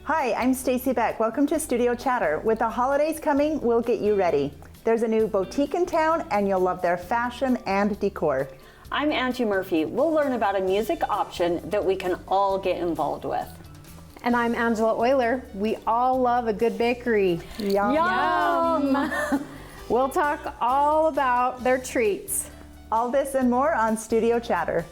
Hi, I'm Stacy Beck. Welcome to Studio Chatter. With the holidays coming, we'll get you ready. There's a new boutique in town and you'll love their fashion and decor. I'm Angie Murphy. We'll learn about a music option that we can all get involved with. And I'm Angela Euler. We all love a good bakery. Yum. Yum! We'll talk all about their treats. All this and more on Studio Chatter.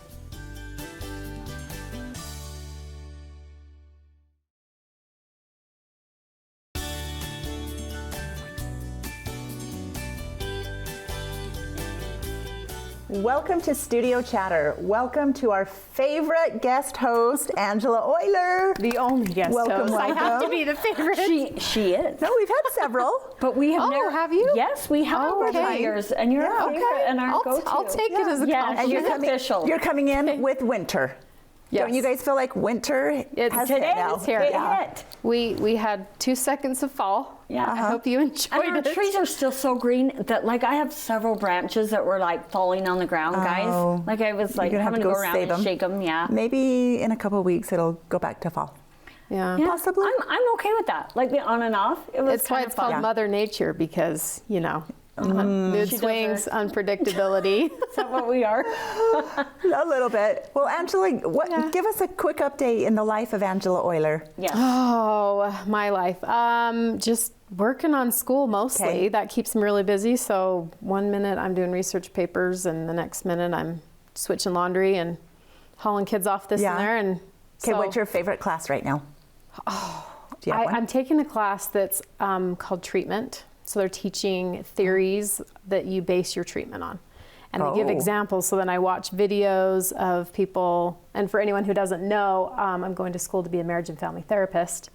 Welcome to Studio Chatter. Welcome to our favorite guest host, Angela Euler. The only guest Welcome, host. I have welcome. to be the favorite. She is. No, we've had several. But we have Oh, never. have you? Yes, we have Oh, over the okay. years, and you're our Yeah. favorite and our go-to. I'll take it as a Yeah, compliment. and you're coming, official. You're coming in with winter. Yes. Don't you guys feel like winter It's has today, hit now? it's here. It Yeah. hit. We had 2 seconds of fall. Yeah. I hope you enjoyed And our it. trees are still so green that, like, I have several branches that were like falling on the ground, guys. Oh. Like I was like You're gonna have having to to go go around save and them. shake them. Yeah. Maybe in a couple of weeks it'll go back to fall. Yeah. Yeah, Possibly. I'm okay with that. Like the on and off. It was It's why kind it's of fun. called Mother Nature because, you know, mood She does swings, her- unpredictability. Is that what we are? A little bit. Well, Angela, Yeah. give us a quick update in the life of Angela Euler. Yes. Oh, my life. Just working on school mostly. Okay. That keeps me really busy. So 1 minute I'm doing research papers, and the next minute I'm switching laundry and hauling kids off this Yeah. and there. And Okay, so what's your favorite class right now? Do you have one? I'm taking a class that's called treatment. So they're teaching theories that you base your treatment on. And they give Oh. examples. So then I watch videos of people. And for anyone who doesn't know, I'm going to school to be a marriage and family therapist.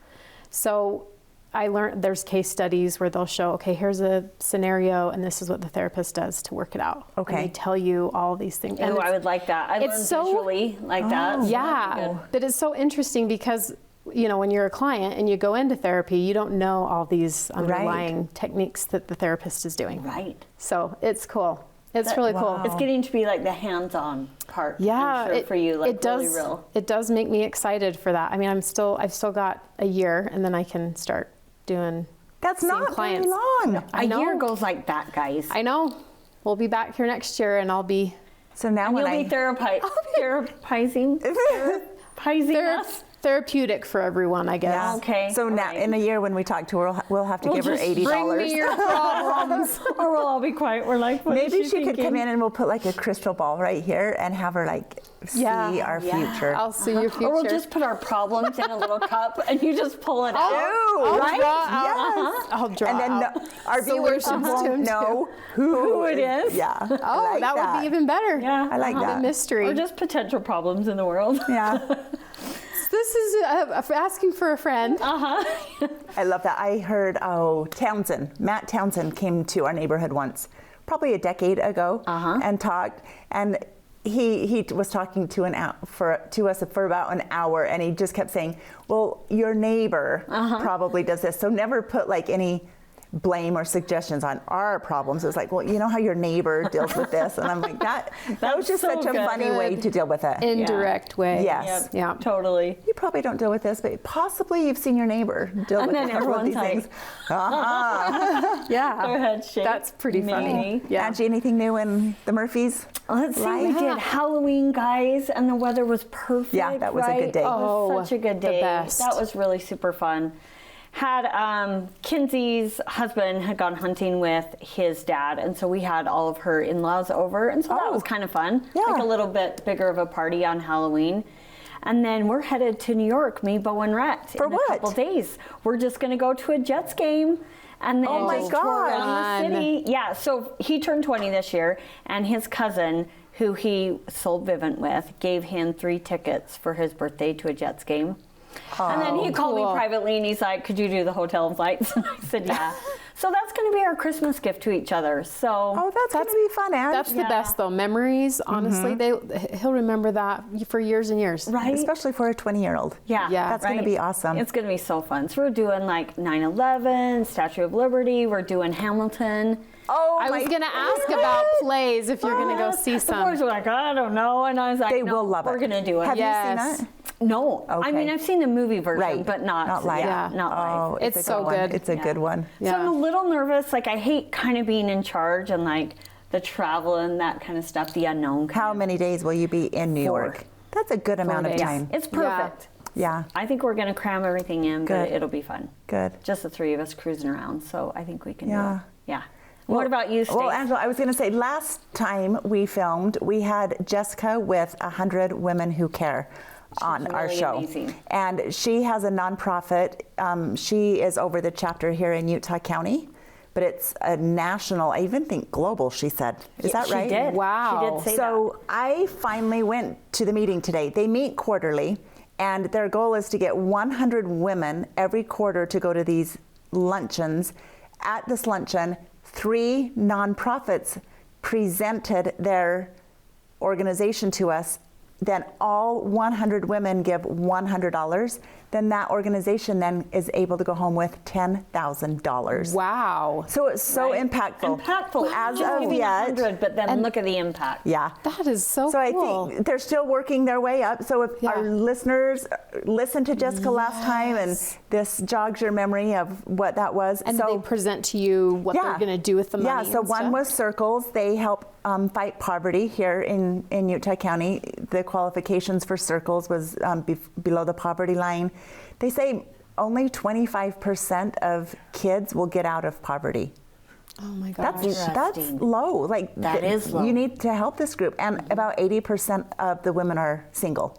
So I learned there's case studies where they'll show, okay, here's a scenario, and this is what the therapist does to work it out. Okay. And they tell you all these things. And Oh, I it's- would like that. I it's learned so- visually like that. so yeah, that'd be good. but it's so interesting because, you know, when you're a client and you go into therapy, you don't know all these underlying techniques that the therapist is doing. Right. So it's cool. It's That- really wow. cool. It's getting to be like the hands-on part. Yeah, I'm sure, for you, like it does. really real. It does make me excited for that. I mean, I've still got a year, and then I can start doing. That's seeing not clients. very long. I A know. year goes like that, guys. I know. We'll be back here next year, and I'll be. So now And when you'll be therapizing us. Therapeutic for everyone, I guess. Yeah. Okay, So all now right. in a year when we talk to her, we'll have to give her just $80. Bring me your problems. Or we'll all be quiet. We're like, what is Maybe she could thinking? come in and we'll put like a crystal ball right here and have her like see Yeah. our Yeah. future. I'll see your future. Or we'll just put our problems in a little cup and you just pull it out. Oh, I'll right? draw out. Yes. I'll draw And then out our viewers solutions to won't them, know who it is. Yeah. I Oh, like that would be even better. Yeah. I like The that. mystery. Or just potential problems in the world. Yeah. This is asking for a friend. I love that. I heard, Matt Townsend came to our neighborhood once, probably a decade ago, and talked. And he was talking to us for about an hour, and he just kept saying, well, your neighbor probably does this. So never put like any blame or suggestions on our problems. It's like, well, you know how your neighbor deals with this? And I'm like, that was just so such a good. funny way to deal with it. Indirect way. Yes. Yeah. Totally. You probably don't deal with this, but possibly you've seen your neighbor deal And with then a couple of these everyone's things. Yeah. Their head shake. That's pretty funny. Maybe. Yeah. Angie, anything new in the Murphys? Let's see, we Life? did Halloween, guys, and the weather was perfect. Yeah, that was a good right? day. It was Oh, such a good the day. best. That was really super fun. Had Kinsey's husband had gone hunting with his dad, and so we had all of her in-laws over, and so that Oh. was kind of fun. Yeah. Like a little bit bigger of a party on Halloween. And then we're headed to New York, me, Bo, and Rhett, For in what? a couple days. We're just going to go to a Jets game. And then Oh my just tour around God. the city. Yeah, so he turned 20 this year, and his cousin, who he sold Vivint with, gave him 3 tickets for his birthday to a Jets game. And then he called me cool. privately, and he's like, could you do the hotel and flights? And I said, yeah. So that's going to be our Christmas gift to each other. So Oh, that's going to be fun, Ange. That's the Yeah. best though. Memories, honestly, he'll remember that for years and years. right? Especially for a 20-year-old. Yeah, Yeah. That's gonna be awesome. It's going to be so fun. So we're doing like 9/11, Statue of Liberty. We're doing Hamilton. Oh, I was going to ask about plays if you're going to go see The boys some. were like, I don't know. And I was like, They no, will love it. We're going to do it. Have Yes. you seen it? No, I Okay. mean I've seen the movie version, Right. but not live. Yeah, Yeah. not live. Oh, It's a so one. good. It's a good one. So I'm a little nervous. Like I hate kind of being in charge and like the travel and that kind of stuff, the unknown. How many days will you be in New 4. York? That's a good amount of days. time. It's perfect. Yeah, I think we're going to cram everything in, but Good. it'll be fun. good. Just the 3 of us cruising around, so I think we can do Yeah. it. Yeah. What about you, Stace? Well, Angela, I was going to say, last time we filmed, we had Jessica with 100 Women Who Care on our really show. amazing. And she has a nonprofit. She is over the chapter here in Utah County, but it's a national, I even think global, she said. Is that she right? did. Wow. She did say So I finally went to the meeting today. They meet quarterly, and their goal is to get 100 women every quarter to go to these luncheons. At this luncheon, 3 nonprofits presented their organization to us. Then all 100 women give $100. Then that organization then is able to go home with $10,000. Wow. So it's so Right. impactful. Impactful. As Just of giving yet, 100, but then look at the impact. yeah. That is so So cool. I think they're still working their way up. So if Yeah. our listeners listened to Jessica last time and this jogs your memory of what that was. And so they present to you what yeah. they're going to do with the money. Yeah, so and one stuff? was Circles. They help fight poverty here in Utah County. The qualifications for Circles was below the poverty line. They say only 25% of kids will get out of poverty. Oh my gosh. That's Interesting. low. Like That is low. You need to help this group, and about 80% of the women are single.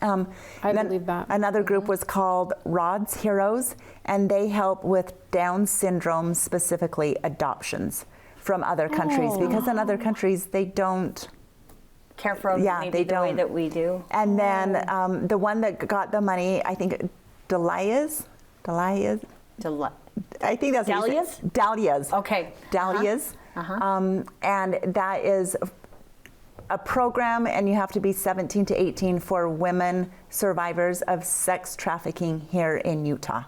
I then believe that. Another group was called Rod's Heroes, and they help with Down syndrome, specifically adoptions from other countries, because in other countries they don't. Care for them Yeah, maybe they the way don't. that we do. And then the one that got the money, I think, Dahlias. I think that's what you say. Dahlias. Okay. Dahlias. And that is a program, and you have to be 17 to 18 for women survivors of sex trafficking here in Utah.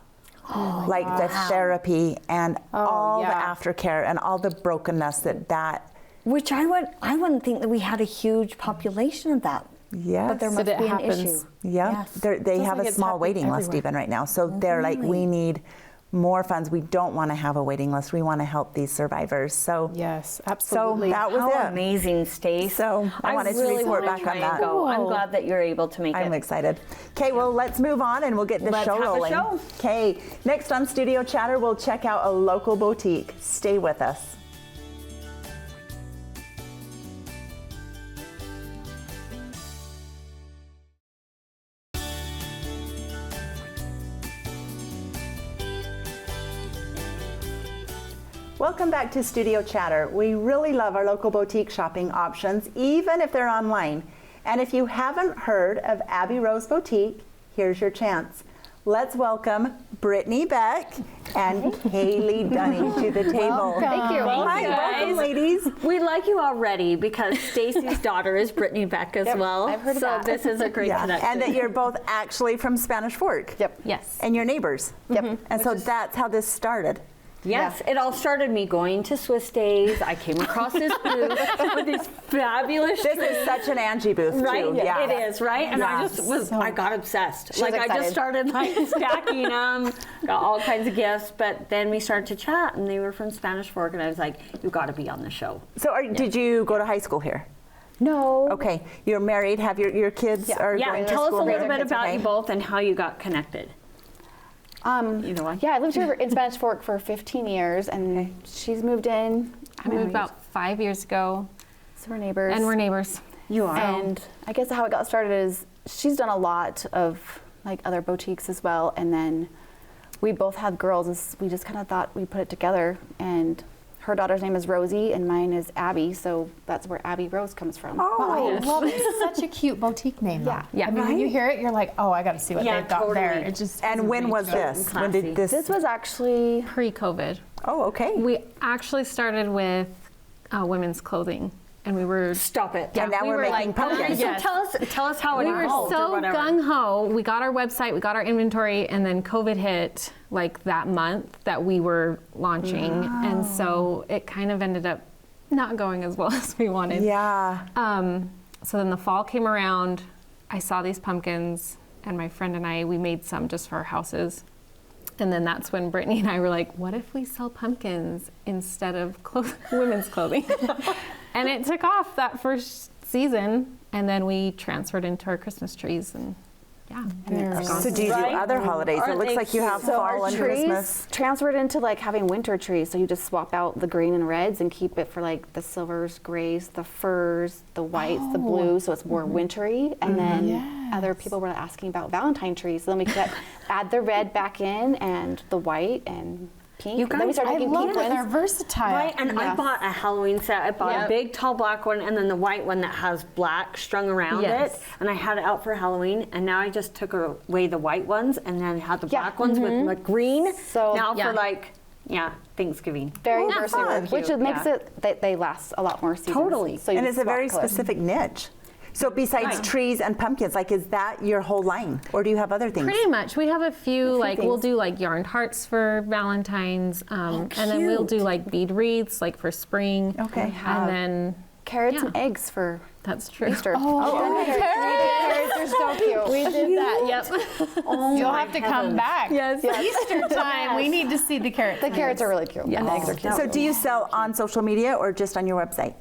Like the therapy and all the yeah. aftercare and all the brokenness that. Which I wouldn't think that we had a huge population of that. Yes. But there must it be an happens. issue. Yeah, Yes. they Sounds have like a it's small happening waiting list everywhere. even right now. So they're like, we need more funds. We don't want to have a waiting list. We want to help these survivors. So Yes, so absolutely. that was How it. amazing, Stace. So I wanted to really report wanna back try on and that. go. I'm Cool. glad that you're able to make I'm it. excited. Okay, well, let's move on and we'll get the Let's show have a rolling. show. Okay, next on Studio Chatter, we'll check out a local boutique. Stay with us. Welcome back to Studio Chatter. We really love our local boutique shopping options, even if they're online. And if you haven't heard of Abby Rose Boutique, here's your chance. Let's welcome Brittany Beck and Kaylee Dunning to the table. Thank you. Hi, welcome, ladies. We like you already because Stacy's daughter is Brittany Beck as well. I've heard of so that. this is a great connection. And that you're both actually from Spanish Fork. Yep. yes. And you're neighbors. Yep. And so that's how this started. Yes, it all started me going to Swiss Days. I came across this booth with these fabulous This is such an Angie booth, right? too. Yeah. It is, right? And I Yeah. just was, I got obsessed. She was Like I just excited. started like stacking them, got all kinds of gifts. But then we started to chat, and they were from Spanish Fork, and I was like, "You got to be on the show." So did you go to high school here? No. Okay, you're married, have your kids are Yeah, going to tell us a school little here? bit about Okay. you both and how you got connected. Either one. Yeah, I lived here in Spanish Fork for 15 years, and she's moved in. I moved about 5 years ago, So we're neighbors. and we're neighbors. You are. And I guess how it got started is she's done a lot of like other boutiques as well, and then we both have girls. And we just kind of thought we'd put it together, and her daughter's name is Rosie, and mine is Abby, so that's where Abby Rose comes from. Oh, I love it. It's such a cute boutique name. Yeah. Yeah. I mean, when you hear it, you're like, oh, I got to see what Yeah, they've got there. totally. It just and when was this? When did this? This was actually Pre-COVID, Oh, okay. we actually started with women's clothing, and we were Stop it. And now we we're were making like, pumpkins. So Yes. tell us how it we were evolved or so whatever. gung ho. We got our website, we got our inventory, and then COVID hit like that month that we were launching, and so it kind of ended up not going as well as we wanted. Yeah. So then the fall came around. I saw these pumpkins. and my friend and I, we made some just for our houses. And then that's when Brittany and I were like, what if we sell pumpkins instead of women's clothing? And it took off that first season, and then we transferred into our Christmas trees, and yeah. And it's gone. So do you do other holidays? It looks like you have fall and Christmas. Transferred into like having winter trees. So you just swap out the green and reds and keep it for like the silvers, grays, the furs, the whites, the blues. So it's more wintry. And then other people were asking about Valentine trees. So then we could add the red back in and the white and pink. You And then we guys- started I making love pink that they're ones. versatile. Right, and I Yes. bought a Halloween set. I bought a big tall black one and then the white one that has black strung around Yes. it. And I had it out for Halloween, and now I just took away the white ones and then had the black ones with the green. So- now Yeah. for like, Thanksgiving. Very Oh, versatile, fun. which Cute, makes yeah. it they last a lot more seasons. Totally. So you And just it's a swap very colors. specific niche. So besides Right. trees and pumpkins, like is that your whole line? Or do you have other things? Pretty much. We have a few, like, we'll things. do like yarn hearts for Valentine's, and then we'll do like bead wreaths, like for spring. Okay. And then, Carrots Yeah. and eggs for that's true. Easter. Oh, Carrots are so cute. We did that. Yep. Oh You'll my have to come heavens. back. Yes. Easter time. We need to see the carrots. The carrots are really cute. And the eggs are cute. So do you sell on social media or just on your website?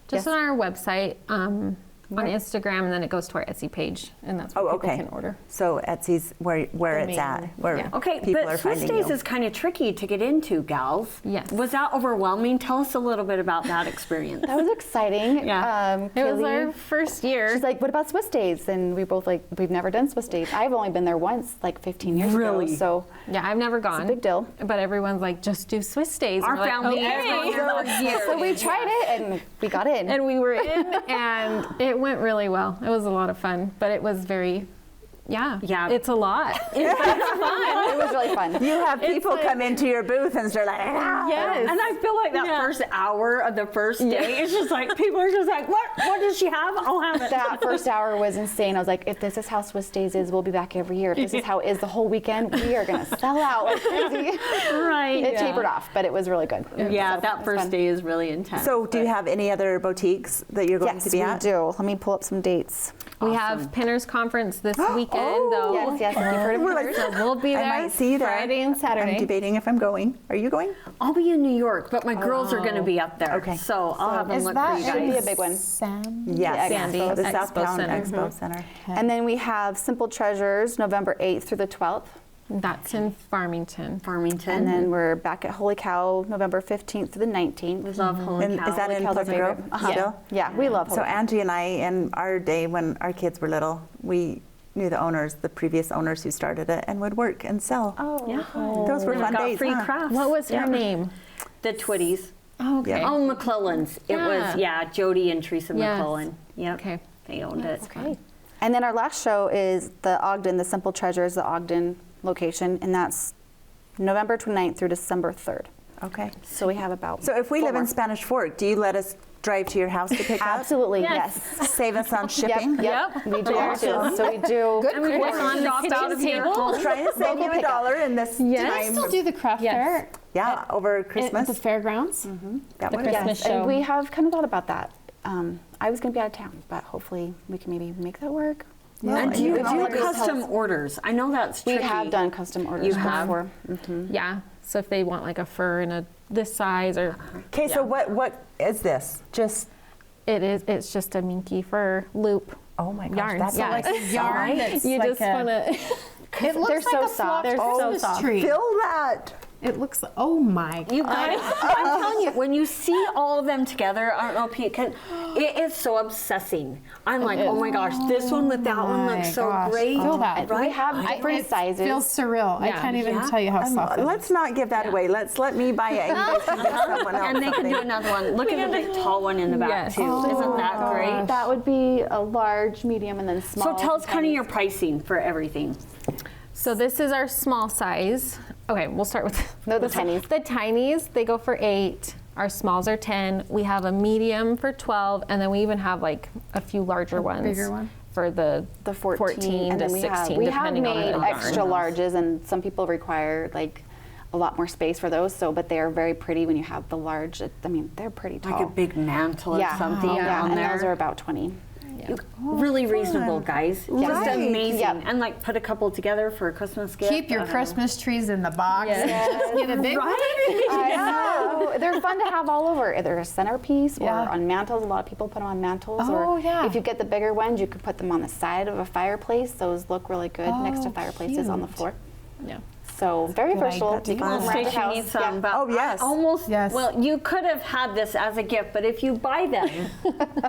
Just on our website, on Instagram, and then it goes to our Etsy page, and that's where Oh, people okay. can order. So Etsy's where The it's at, main- where yeah. Okay, people are but Swiss finding Days you. is kind of tricky to get into, gals. Yes. Was that overwhelming? Tell us a little bit about that experience. That was exciting. Yeah. It was Kaylee, our first year. She's like, what about Swiss Days? And we both like, we've never done Swiss Days. I've only been there once, like 15 years Really? ago. So Yeah, I've never gone. big deal. But everyone's like, just do Swiss Days. Our And we're like, family has okay. gone there for years. so we tried it and we got in. And we were in, and it went really well. It was a lot of fun, but it was very, yeah, it's a lot. it was really fun. You have people like- come into your booth and they're like, ah. Yes. And I feel like that first hour of the first day, it's just like people are just like, what does she have? I'll have it. That first hour was insane. I was like, if this is how Swiss Days is, we'll be back every year. If this is how it is the whole weekend, we are going to sell out like crazy. Right. It tapered off, but it was really good. Yeah, So, that it was first fun. day is really intense. So do you have any other boutiques that you're going Yes, to be we at? do. Let me pull up some dates. We have Pinners Conference this weekend, though. Yes, yes. If you've heard of We're like, Pinners. So we'll be there I might see you there. Friday and Saturday. I'm debating if I'm going. Are you going? I'll be in New York, but my girls are going to be up there. Okay. So I'll have them Is look for you that Should be a guys. big one. Sam? Yes. Sandy The Expo Southtown Center. Expo Center. And then we have Simple Treasures, November 8th through the 12th. That's in Farmington. Farmington. And then we're back at Holy Cow, November 15th through the 19th. we love Holy And Cow. is that in Cow's our Pleasant Grove favorite. Uh-huh. still? Yeah, we love So Holy Cow. Angie and I, in our day when our kids were little, we knew the owners, the previous owners who started it, and would work and sell. Oh, Yeah. Those were And fun got days. free huh? crafts. What was Yeah. her name? The Twitties. Oh, okay. Yeah. Oh, McClellan's. It was, Jody and Teresa Yes. McClellan. Yep. Okay. They owned it. Okay. And then our last show is the Ogden, the Simple Treasures, the Ogden location, and that's November 29th through December 3rd. Okay. So we have about. So if we 4 live in more. Spanish Fork, do you let us drive to your house to pick up? Absolutely, Yes. yes. Save us on shipping? Yep. We do that too. So we do. And we work on the kitchen table. Trying to save you $1 in this Yes. time. Still do the craft Yes. fair Yeah, over at Christmas. the fairgrounds. That the would Christmas Yes, show. and we have kind of thought about that. I was going to be out of town, but hopefully we can maybe make that work. And do you can do always tell custom us. orders? I know that's We tricky. have done custom orders You have? before. Yeah. So if they want like a fur in this size, or Okay, so what is this? Just, it's just a minky fur loop. oh my gosh, Yarn. that's Yeah. like It's yarn that's You like just a- want to. It looks They're like so a soft. flocked They're so Christmas soft. tree. Feel that. It looks. Oh my. You guys, I'm telling you, when you see all of them together, I don't know, Pete, it is so obsessing. I'm like, oh my gosh, this one with that one my looks so gosh. great. Feel that. Right? We have different It sizes. feels surreal. I Yeah. can't even Yeah. tell you how soft it is. Let's not give that away. Let me buy it. And you guys can give someone else And they can something. do another one. Look at the big tall one in the back Yes. too. Isn't that great? That would be a large, medium, and then small. So tell us kind of your pricing for everything. So this is our small size. Okay, we'll start with No, the tinies. The tinies, they go for 8. Our smalls are 10. We have a medium for 12, and then we even have like a few larger ones. bigger one? For the 14, and to then we 16, have depending on made the extra yarn. larges, and some people require like a lot more space for those. So, but they are very pretty when you have the large. I mean, they're pretty tall. Like a big mantle or yeah, something yeah, down and there. those are about 20. Really reasonable, guys. Just Right. amazing. Yep. And like put a couple together for a Christmas gift. Keep your I don't know. Christmas trees in the box. Get a big one. I know. They're fun to have all over. Either a centerpiece or Yeah. on mantles. A lot of people put them on mantles. Oh, or yeah. if you get the bigger ones, you could put them on the side of a fireplace. Those look really good next to Oh, fireplaces on the cute. floor. Yeah. So very Good versatile. idea. You can That's move around the Stacey house. needs some, Yeah. but Oh, yes. I almost, Yes. well, you could have had this as a gift, but if you buy them,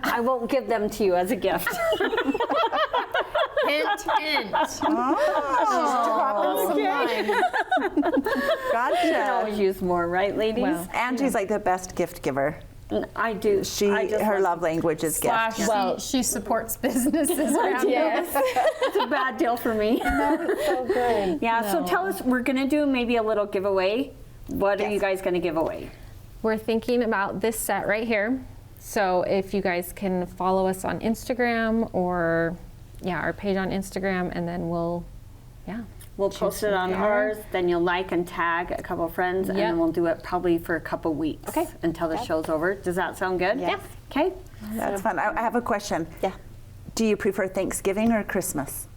I won't give them to you as a gift. Hint, hint. Oh, You can gotcha. always use more, right, ladies? Well. Angie's like the best gift giver. I do. I just Her want- love language is gift. Slash, Well- she supports businesses around here. It's a bad deal for me. So good. Yeah, so tell us, we're going to do maybe a little giveaway. What are you guys going to give away? We're thinking about this set right here. So if you guys can follow us on Instagram or our page on Instagram, and then we'll Post it on there. ours, then you'll like and tag a couple friends, and Yep. then we'll do it probably for a couple weeks until the show's over. Does that sound good? Yes. Okay. That's fun. I have a question. Yeah. Do you prefer Thanksgiving or Christmas?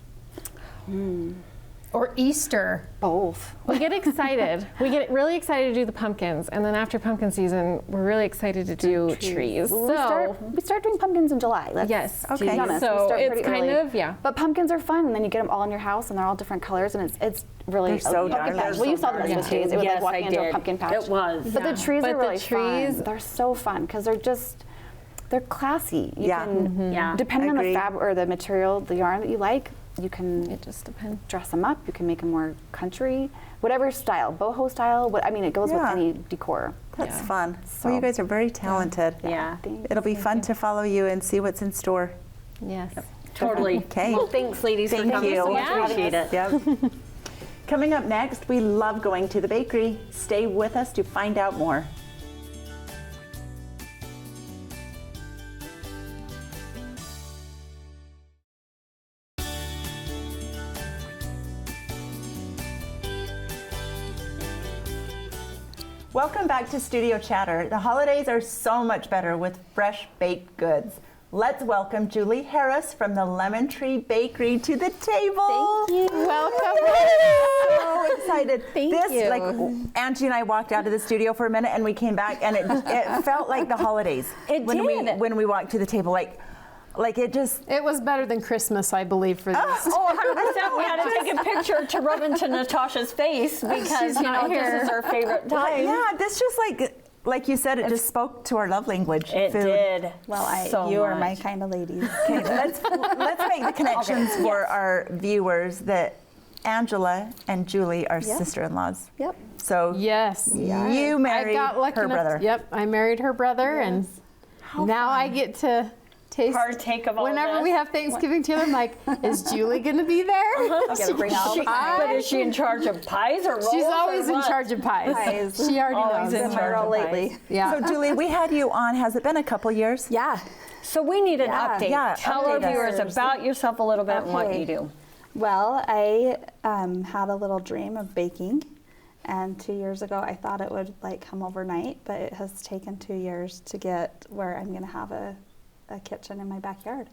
Or Easter. Both. We get excited. We get really excited to do the pumpkins, and then after pumpkin season, we're really excited to do trees. Well, So we start doing pumpkins in July. Let's yes, Okay. be honest. So we start it's pretty kind early. of But pumpkins are fun, and then you get them all in your house, and they're all different colors, and it's really They're so pumpkin darling. patch. Well, you saw them They're as so kids. It was Yes, like walking I into a did. pumpkin patch. It was. But the trees But are the really trees- fun. They're so fun because they're classy. You Yeah. can, Yeah. depending on the Agreed. fabric or the material, the yarn that you like, you can it just depends. dress them up. You can make them more country, whatever style, boho style. It goes with Yeah. any decor. That's fun. So- Well, you guys are very talented. Yeah. Thanks. It'll be fun to follow you and see what's in store. Yes. Totally. Okay. Well, thanks, ladies, Thank for coming. you. So much. Yeah. Appreciate it. Yep. Coming up next, we love going to the bakery. Stay with us to find out more. Welcome back to Studio Chatter. The holidays are so much better with fresh baked goods. Let's welcome Julie Harris from the Lemon Tree Bakery to the table. Thank you. Welcome. So excited. Thank this, you. Like Angie and I walked out of the studio for a minute and we came back and it felt like the holidays. It when did. when we walked to the table, like it just. It was better than Christmas, I believe, for this. Oh, 100%. We had to take a picture to rub into Natasha's face because, not here. this is our favorite time. Yeah, this just like you said, it just spoke to our love language. It food. did. Well, so you are my much. kind of ladies. Okay, let's make the connections for our viewers that Angela and Julie are sister-in-laws. Yep. So Yes. you married I got lucky her enough brother. Yep, I married her brother, and now I get to taste. Partake of all Whenever this. we have Thanksgiving together, I'm like, is Julie going to be there? Gotta bring all the But is she in charge of pies or rolls? She's always or in what? charge of pies. Pies. She already Always knows. in Been my charge role of lately. pies. Yeah. So Julie, we had you on. Has it been a couple years? Yeah. So we need an Yeah. update. Yeah, Tell our update us. viewers about yourself a little bit and what Okay. you do. Well, I had a little dream of baking, and 2 years ago I thought it would come overnight, but it has taken 2 years to get where I'm going to have a kitchen in my backyard.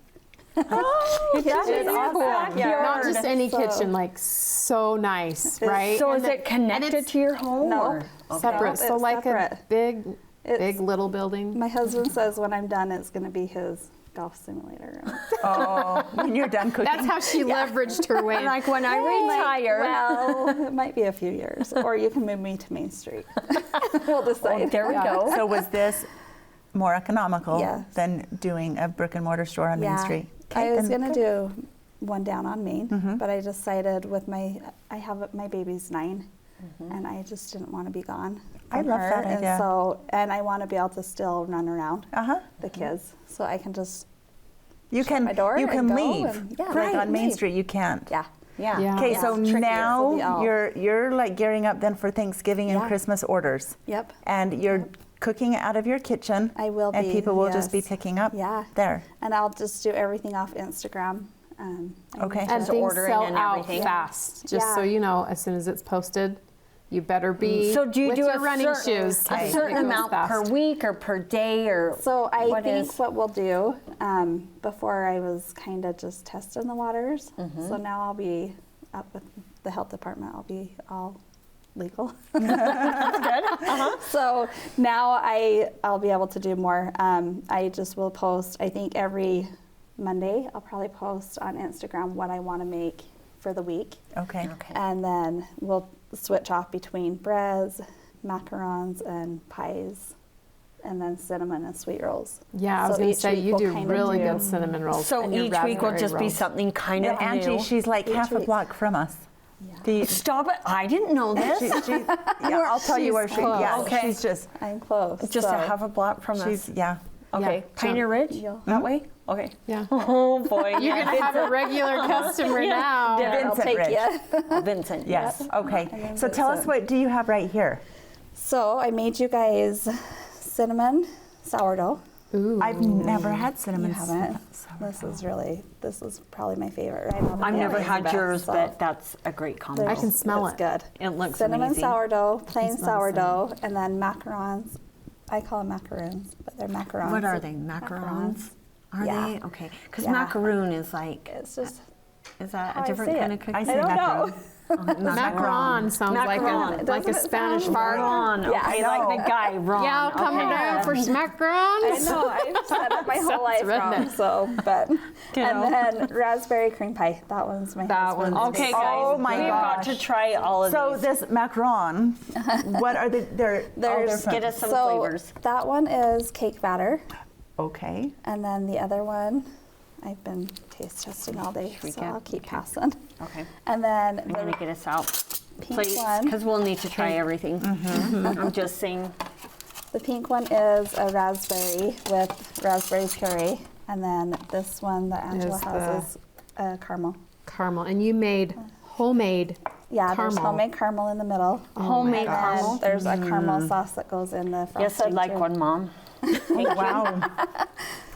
Oh, that is awesome. Not just any So- kitchen, like so nice, right? So And is it connected to your home? No. Or? separate? No, So it's like separate. a big It's- little building. My husband says when I'm done, it's going to be his golf simulator. Oh, when you're done cooking. That's how she leveraged her way. Like when I retire. Well, it might be a few years, or you can move me to Main Street. We'll decide. Oh, there we go. So was this more economical Yes. than doing a brick and mortar store on Main Street? I was then going to do one down on Main, Mm-hmm. but I decided with my baby's 9, and I just didn't want to be gone. I from love her, that idea. and I want to be able to still run around Uh-huh. the kids, so I can just You shut can my door you and can go leave. and- yeah, like right, on Main leave. Street you can't. yeah. Yeah. Okay, Yeah. so It's tricky, now it'll be all- you're like gearing up then for Thanksgiving and Yeah. Christmas orders. Yep. And you're cooking out of your kitchen. I will And be, people will just be yes. picking up Yeah. there. And I'll just do everything off Instagram. I Okay. need And Just to- things ordering sell and out everything. fast. Just so Yeah. you know, as soon as it's posted, You better be So do you with do your a running certain, shoes. a certain amount per week or per day or So I what think is- what we'll do, before I was kind of just testing the waters. So now I'll be up with the health department. I'll be all legal. So now I'll be able to do more. I just will post, I think every Monday, I'll probably post on Instagram what I want to make for the week. Okay. And then we'll switch off between breads, macarons, and pies, and then cinnamon and sweet rolls. Yeah, I was So going to each say week you will do kinda really do- good cinnamon rolls. So and your each week will raspberry just be rolls. something kind And of Angie, new. she's like half a week. block from us. The, Stop it! I didn't know this. yeah, I'll tell you where she. Yeah, Okay. she's just. I'm close. Just so a half a block from She's us. yeah. Okay, Yeah. Pioneer Ridge. You'll- That way. Okay. Yeah. Oh boy. You're going to have a regular customer now. I'll Vincent take Ridge. you. Vincent. Yes. Okay. then So tell us, Vincent. what do you have right here? So I made you guys cinnamon sourdough. Ooh. I've never had cinnamon. You haven't. This is probably my favorite right now. The I've never family's the had best, yours, so but that's a great combo. I can smell it's it. good. It looks cinnamon amazing. sourdough, plain smells sourdough, and then macarons. I call them macaroons, but they're macarons. What are they? Macarons? Are Yeah. they? Okay. Because Yeah. macaroon is like, It's just is that how a I different say kind it. of cookie? I I say don't macaron. know. Macaron sounds Macaron. like a Doesn't it Spanish sound fart. Ron. Yeah, Okay, I like know. the guy, Ron. Yeah, I'll come okay. down for some I macarons. know. I've said it my whole Sounds life wrong. redneck. So, but Ditto. and then raspberry cream pie. That one's my That husband's. one's Okay, guys. Oh my We've got gosh. to try all of So these. this macaron, what are the? They're all There's- different. Get us some So flavors. that one is cake batter, Okay. and then the other one, I've been taste testing all day, we so get- I'll keep passing. Okay. And then I'm going to the get us out. pink Please, one, because we'll need to try everything. I'm just saying. the pink one is a raspberry with raspberry puree, and then this one that Angela Is has is caramel. Caramel. And you made homemade Yeah, there's caramel. homemade caramel in the middle. Homemade And then caramel. there's a caramel sauce that goes in the frosting. Yes, I'd like too. one, Mom. Oh, wow.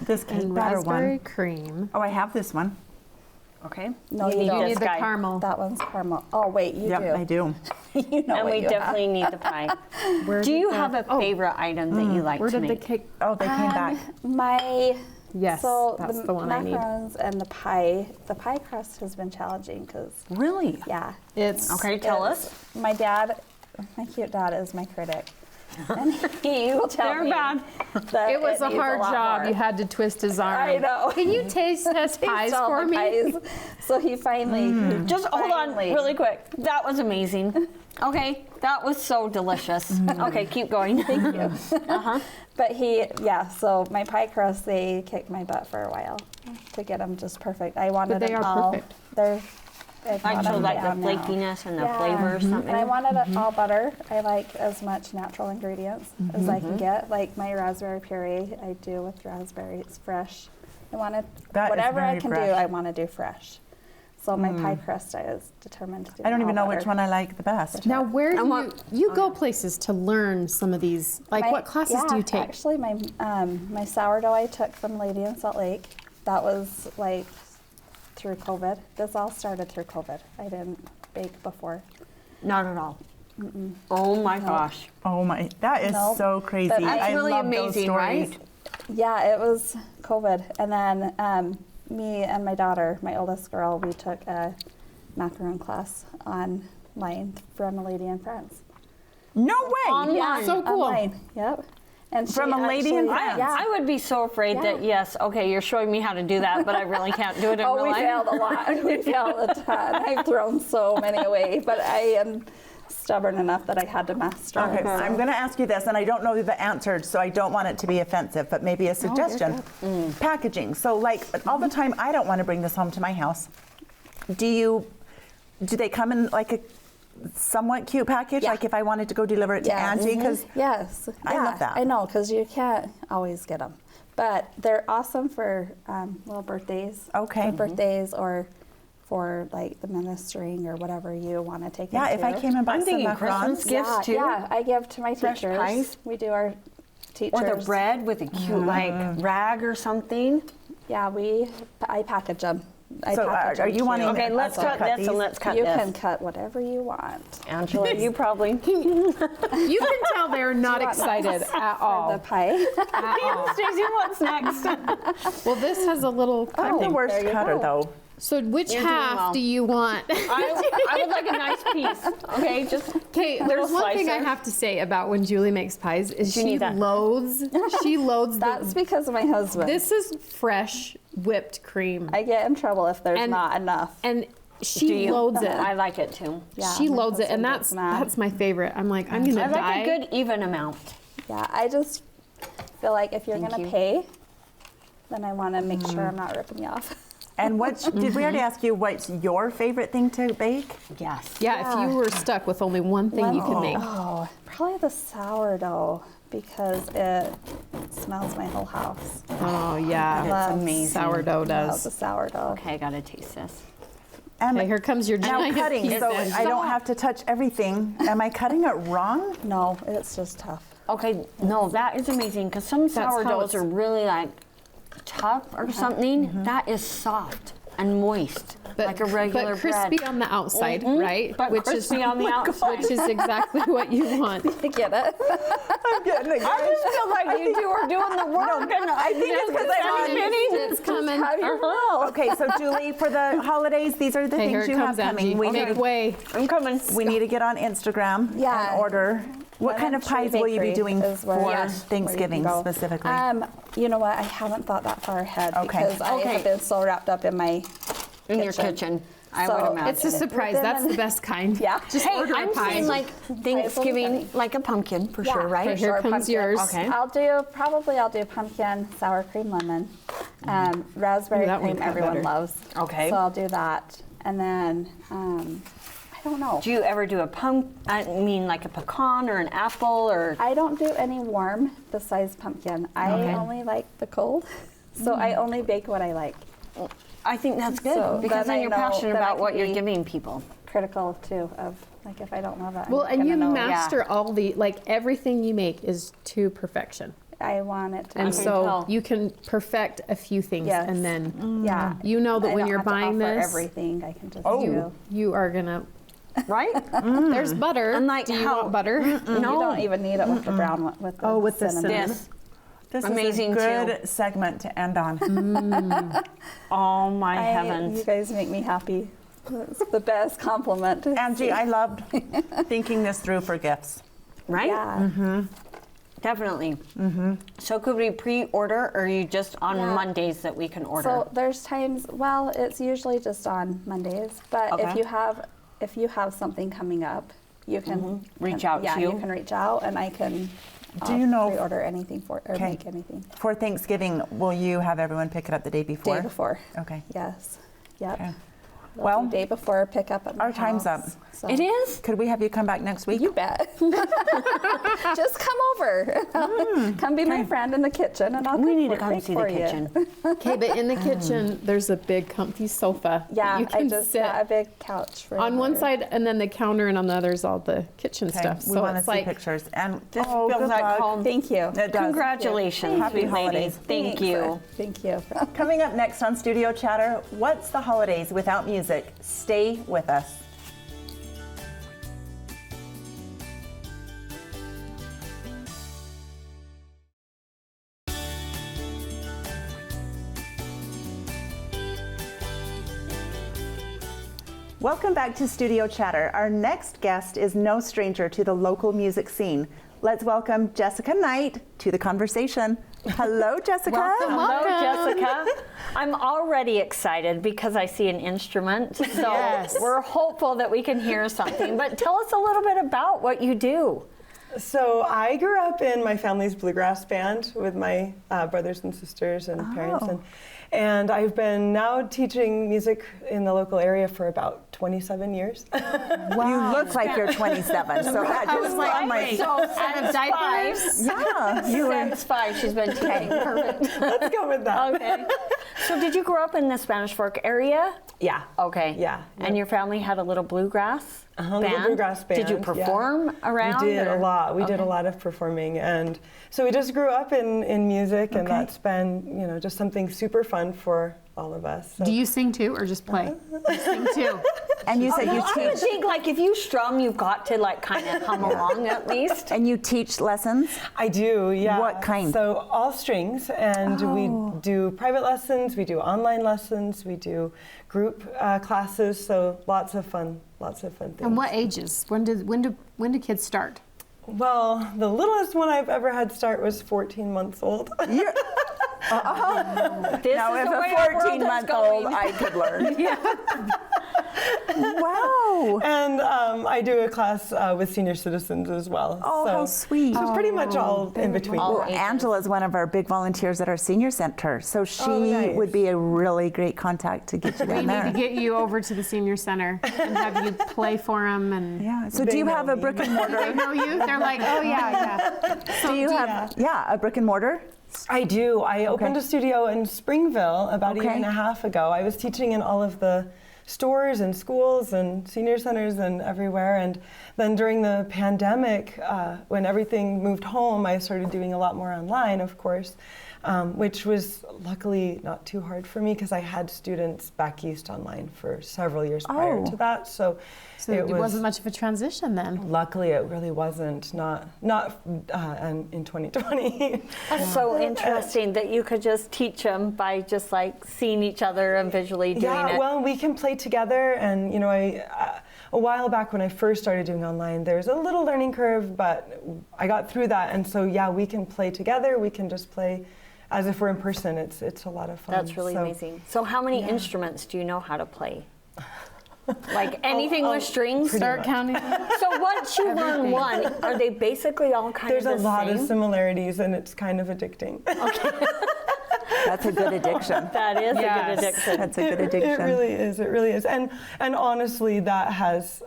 This cake and batter raspberry one. cream. Oh, I have this one. Okay. No, You you need don't. You this need the guy. caramel. That one's caramel. Oh wait, you Yep, do. I do. You know And what we you definitely need the pie. Where Do did you the- have a oh, favorite item that you like Where to did the make? cake? Oh, they came back. My Yes, so that's the one I need. macarons and the pie. The pie crust has been challenging because Really? yeah. It's Okay, tell us. My dad, my cute dad, is my critic, and he will tell They're me bad. that It was a needs hard lot job. more. You had to twist his arm. I know. Can you taste test Taste pies all for the me? pies. So he finally Just hold on finally- really quick. That was amazing. Okay, that was so delicious. Okay, keep going. Thank you. But so my pie crust, they kicked my butt for a while to get them just perfect. I wanted they them are all. perfect. They're I just like the flakiness and the flavor or something. And I wanted it all butter. I like as much natural ingredients as I can get. Like my raspberry puree, I do with raspberries fresh. I wanted That is whatever I very can do, fresh. I want to do fresh. So my pie crust, I was determined to do. I don't all even know butter. which one I like the best. Now, where do want- you go places to learn some of these? Like, My- what classes do you take? Actually, my sourdough I took from Lady in Salt Lake. That was like through COVID. This all started through COVID. I didn't bake before. Not at all. Oh my gosh. Oh my, that is Nope. so crazy. But That's I really love amazing, those stories. right? Yeah, it was COVID. And then me and my daughter, my oldest girl, we took a macaron class online from a lady in France. No way. Online. So cool. Online, yep. And From she a lady in actually- France? Yeah. I would be so afraid that, Yeah. yes, okay, you're showing me how to do that, but I really can't do it in Oh, real we life. failed a lot. We failed a ton. I've thrown so many away, but I am stubborn enough that I had to master Okay, it. I'm going to ask you this, and I don't know the answer, so I don't want it to be offensive, but maybe a suggestion. Packaging. So, like, all the time, I don't want to bring this home to my house. Do they come in like a somewhat cute package? Yeah. Like if I wanted to go deliver it to Yes. Angie? Because Yes. I Yeah, love that. I know, because you can't always get them. But they're awesome for little birthdays. Okay. For birthdays or for like the ministering or whatever you want to take yeah, them if to. I came and bought I'm some thinking macarons. Christmas gifts yeah, too. Yeah, I give to my Fresh teachers. pies? We do our teachers. Or the bread with a cute like rag or something. Yeah, I package them. I So package are them you too. wanting Okay, let's us to cut this these? and let's cut You this. can cut whatever you want. Angela, you probably. You can tell they're not excited at The all. pie. Stacey, what's next? Well, this has a little. I'm the worst There you cutter, go. though. So which You're doing half well. do you want? I would like a nice piece. Okay, just. Okay, Little there's one thing I slicer. have to say about when Julie makes pies is You she need that. loads. She loads That's the. because of my husband. This is fresh whipped cream, I get in trouble if there's And- not enough. and Do she you? loads it. I like it too. Yeah, She my loads it, and husband gets mad. that's my favorite. I'm like, I'm gonna I die. like a good even amount. Yeah, I just feel like if you're Thank gonna you. pay, then I want to make sure I'm not ripping you off. And did we already ask you what's your favorite thing to bake? Yes. Yeah, if you were stuck with only one thing you can make. Oh, probably the sourdough because it smells my whole house. Oh yeah, Love amazing. sourdough Love does. the sourdough. Okay, I gotta taste this. Okay, here comes your Now giant cutting, piece. so I don't have to touch everything. Am I cutting it wrong? No, it's just tough. Okay, no, that is amazing because some how sourdoughs it's- are really like tough or something. That is soft and moist, like a regular but crispy bread. on the outside, right? But crispy on the outside. Which is exactly what you want. I get it. I'm getting it. I just feel like you two are doing the work, and I think it's because I'm on It's coming. Have your will. Okay, so Julie, for the holidays, these are the Okay, here things it you have comes, coming. Angie. We Make need, way. I'm coming. we need to get on Instagram Yeah. and order. What kind of Lemon pies Tree will you be Bakery doing is where- for Yes, where you Thanksgiving can go. specifically? You know what? I haven't thought that far ahead Okay. because I Okay. have been so wrapped up in my In your kitchen, I So would imagine. It's a surprise. Within That's an- the best kind. Yeah. Just Hey, order a I'm pie. saying like Thanksgiving, like a pumpkin for sure, right? Okay, here comes yours. Okay. I'll do pumpkin, sour cream, lemon, raspberry Ooh, that one cream. cut Everyone better. loves. Okay. So I'll do that, and then I don't know. Do you ever do like a pecan or an apple or? I don't do any warm besides pumpkin. I only like the cold, so I only bake what I like. I think that's good So because then then I you're know passionate that I about can what you're be- giving people. Critical too of like if I don't love it. Well, I'm and not you gonna know. master all the, like everything you make is to perfection. I want it to. And be- so tell. you can perfect a few things Yes. and then yeah, you know that I when don't you're have to buying offer this, everything I can just you, do. you are gonna, Right? there's butter. And like Do you how- want butter? You don't even need it with the brown one. With the with the cinnamon. This. This Amazing, is a too. good segment to end on. Oh my You heavens. guys make me happy. It's the best compliment. Angie, I loved thinking this through for gifts. Right? Yeah. Definitely. So could we pre-order or are you just on Yeah. Mondays that we can order? So there's times. Well, it's usually just on Mondays. But Okay. if you have something coming up, you can Reach out Yeah, to you. you can reach out, and I can. Do you know- Pre-order anything or Okay. make anything For Thanksgiving, will you have everyone pick it up the day before? day before. Okay. Yes. Yep. Okay. They'll Well, do day before pick up at my our time's up. house, so. it is? Could we have you come back next week? You bet. Just come over. Come be my friend in the kitchen, and I'll We cook need to for- come bake see the for you. kitchen. Okay, but in the kitchen, there's a big comfy sofa. Yeah, you I can just sit got a big couch for on one her. side, and then the counter, and on the other is all the kitchen Okay, stuff. we So want to it's see like, pictures. And This oh, feels good like luck. home. Thank you. It does. Congratulations, Happy sweet holidays. ladies. Thank Thanks. you. Thank you. Coming up next on Studio Chatter, what's the holidays without music? Stay with us. Welcome back to Studio Chatter. Our next guest is no stranger to the local music scene. Let's welcome Jessica Knight to the conversation. Hello, Jessica. Hello, Jessica. I'm already excited because I see an instrument. So Yes. we're hopeful that we can hear something. But tell us a little bit about what you do. So I grew up in my family's bluegrass band with my brothers and sisters and parents, and I've been now teaching music in the local area for about 27 years. You look like you're 27, so that just like my So out of diapers. yeah, you were. Since 5, she's been teaching. Perfect. Let's go with that. Okay. So did you grow up in the Spanish Fork area? Yeah. Okay. Yeah. And your family had a little bluegrass Little band? bluegrass Did you band, perform yeah. around? We did or- a lot. We did Okay. a lot of performing, and so we just grew up in music, and that's been just something super fun for all of us. So. Do you sing too, or just play? You sing too. And you said you I would teach, think like if you strum, you've got to like kind of hum along at least. and you teach lessons. I do, yeah. What kind? So all strings, and we do private lessons, we do online lessons, we do group classes. So lots of fun things. And what ages? When do kids start? Well, the littlest one I've ever had start was 14 months old. This Now, is if the way our a world is 14-month-old, going. I could learn. Wow. And I do a class with senior citizens as well. Oh, how sweet. So pretty much all in between. All Well, ages. Angela's one of our big volunteers at our senior center, so she nice. would be a really great contact to get you We down need to there. get you over to the senior center and have you play for them. And Yeah. So They do you know have a me. brick and they mortar? know you. They're like, oh yeah. Do you have a brick and mortar? I do. I opened a studio in Springville about a year Okay. and a half ago. I was teaching in all of the stores and schools and senior centers and everywhere. And then during the pandemic, when everything moved home, I started doing a lot more online, of course, which was luckily not too hard for me because I had students back east online for several years prior Oh. to that. So it wasn't much of a transition then. Luckily, it really wasn't. Not in 2020. That's so interesting that you could just teach them by just like seeing each other and visually doing Yeah, it. well, we can play together, and you know, a while back when I first started doing online, there's a little learning curve, but I got through that, and so yeah, we can play together. We can just play as if we're in person. It's a lot of fun. That's really So- amazing. So how many instruments do you know how to play? Like anything with strings? Start counting. So once you learn one, are they basically all kind There's of a the lot same? of similarities, and it's kind of addicting. That's a good addiction. That is a Yes. good addiction. That's a good addiction. It really is. It really is. And honestly, that has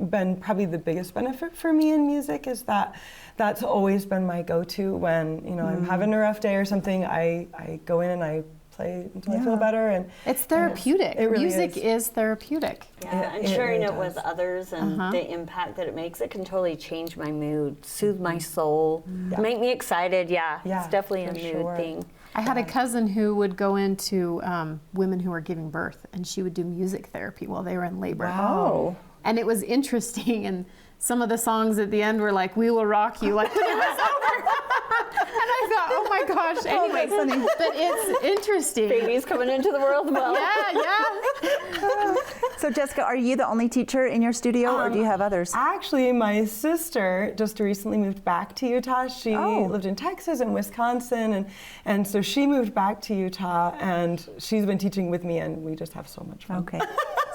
been probably the biggest benefit for me in music. Is that that's always been my go-to when I'm having a rough day or something. I go in and I play until I feel better. And It's therapeutic. It really Music is. is therapeutic. Yeah, and It sharing really it with does. others and the impact that it makes, it can totally change my mood, soothe my soul, make me excited. Yeah, Yeah, it's definitely a for mood sure. thing. I had a cousin who would go into women who were giving birth, and she would do music therapy while they were in labor. Oh. And it was interesting, and some of the songs at the end were like, "We will rock you," like when it was over. And I thought, oh my gosh. Anyway, but it's interesting. Babies coming into the world. Well, Yeah. So Jessica, are you the only teacher in your studio, or do you have others? Actually, my sister just recently moved back to Utah. She Oh. lived in Texas and Wisconsin, and so she moved back to Utah, and she's been teaching with me, and we just have so much fun. Okay.